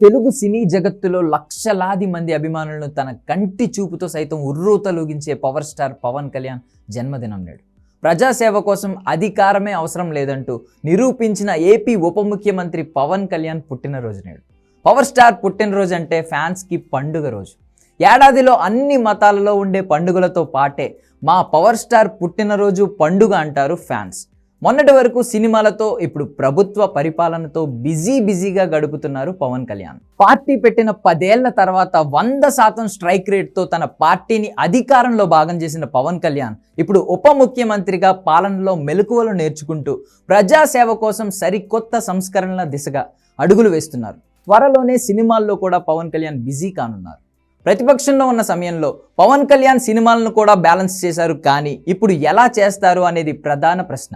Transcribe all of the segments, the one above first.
తెలుగు సినీ జగత్తులో లక్షలాది మంది అభిమానులను తన కంటి చూపుతో సైతం ఉర్రూతలూగించే పవర్ స్టార్ పవన్ కళ్యాణ్ జన్మదినం నేడు. ప్రజాసేవ కోసం అధికారమే అవసరం లేదంటూ నిరూపించిన ఏపీ ఉప ముఖ్యమంత్రి పవన్ కళ్యాణ్ పుట్టినరోజు నేడు. పవర్ స్టార్ పుట్టినరోజు అంటే ఫ్యాన్స్కి పండుగ రోజు. ఏడాదిలో అన్ని మతాలలో ఉండే పండుగలతో పాటే మా పవర్ స్టార్ పుట్టినరోజు పండుగ అంటారు ఫ్యాన్స్. మొన్నటి వరకు సినిమాలతో, ఇప్పుడు ప్రభుత్వ పరిపాలనతో బిజీగా గడుపుతున్నారు పవన్ కళ్యాణ్. పార్టీ పెట్టిన 10 ఏళ్ల తర్వాత 100% స్ట్రైక్ రేట్తో తన పార్టీని అధికారంలో భాగం చేసిన పవన్ కళ్యాణ్ ఇప్పుడు ఉప ముఖ్యమంత్రిగా పాలనలో మెలకువలు నేర్చుకుంటూ ప్రజాసేవ కోసం సరికొత్త సంస్కరణల దిశగా అడుగులు వేస్తున్నారు. త్వరలోనే సినిమాల్లో కూడా పవన్ కళ్యాణ్ బిజీ కానున్నారు. ప్రతిపక్షంలో ఉన్న సమయంలో పవన్ కళ్యాణ్ సినిమాలను కూడా బ్యాలెన్స్ చేశారు, కానీ ఇప్పుడు ఎలా చేస్తారు అనేది ప్రధాన ప్రశ్న.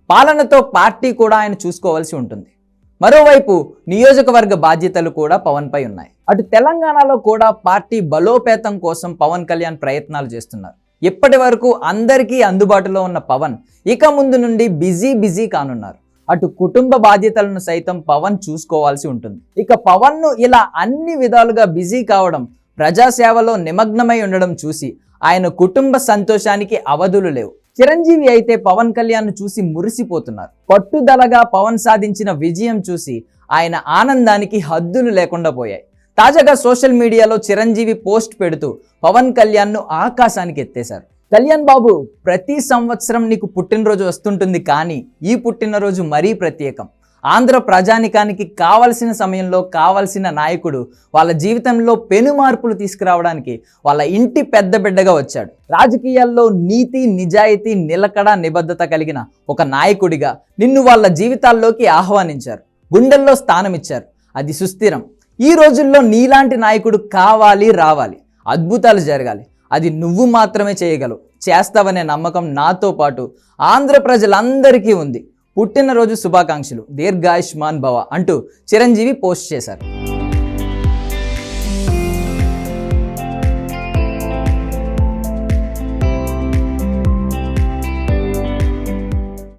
పాలనతో పార్టీ కూడా ఆయన చూసుకోవాల్సి ఉంటుంది. మరోవైపు నియోజకవర్గ బాధ్యతలు కూడా పవన్పై ఉన్నాయి. అటు తెలంగాణలో కూడా పార్టీ బలోపేతం కోసం పవన్ కళ్యాణ్ ప్రయత్నాలు చేస్తున్నారు. ఇప్పటి వరకు అందరికీ అందుబాటులో ఉన్న పవన్ ఇక ముందు నుండి బిజీ కానున్నారు. అటు కుటుంబ బాధ్యతలను సైతం పవన్ చూసుకోవాల్సి ఉంటుంది. ఇక పవన్ను ఇలా అన్ని విధాలుగా బిజీ కావడం, ప్రజాసేవలో నిమగ్నమై ఉండడం చూసి ఆయన కుటుంబ సంతోషానికి అవధులు లేవు. చిరంజీవి అయితే పవన్ కళ్యాణ్ చూసి మురిసిపోతున్నారు. పట్టుదలగా పవన్ సాధించిన విజయం చూసి ఆయన ఆనందానికి హద్దులు లేకుండా పోయాయి. తాజాగా సోషల్ మీడియాలో చిరంజీవి పోస్ట్ పెడుతూ పవన్ కళ్యాణ్ను ఆకాశానికి ఎత్తేశారు. కళ్యాణ్ బాబు, ప్రతి సంవత్సరం నీకు పుట్టినరోజు వస్తుంటుంది, కానీ ఈ పుట్టినరోజు మరీ ప్రత్యేకం. ఆంధ్ర ప్రజానికానికి కావలసిన సమయంలో కావలసిన నాయకుడు వాళ్ళ జీవితంలో పెను మార్పులు తీసుకురావడానికి వాళ్ళ ఇంటి పెద్ద బిడ్డగా వచ్చాడు. రాజకీయాల్లో నీతి, నిజాయితీ, నిలకడ, నిబద్ధత కలిగిన ఒక నాయకుడిగా నిన్ను వాళ్ళ జీవితాల్లోకి ఆహ్వానించారు, గుండెల్లో స్థానం ఇచ్చారు. అది సుస్థిరం. ఈ రోజుల్లో నీలాంటి నాయకుడు కావాలి, రావాలి, అద్భుతాలు జరగాలి. అది నువ్వు మాత్రమే చేయగలవు, చేస్తావనే నమ్మకం నాతో పాటు ఆంధ్ర ప్రజలందరికీ ఉంది. పుట్టినరోజు శుభాకాంక్షలు, దీర్ఘాయుష్మాన్ భవ అంటూ చిరంజీవి పోస్ట్ చేశారు.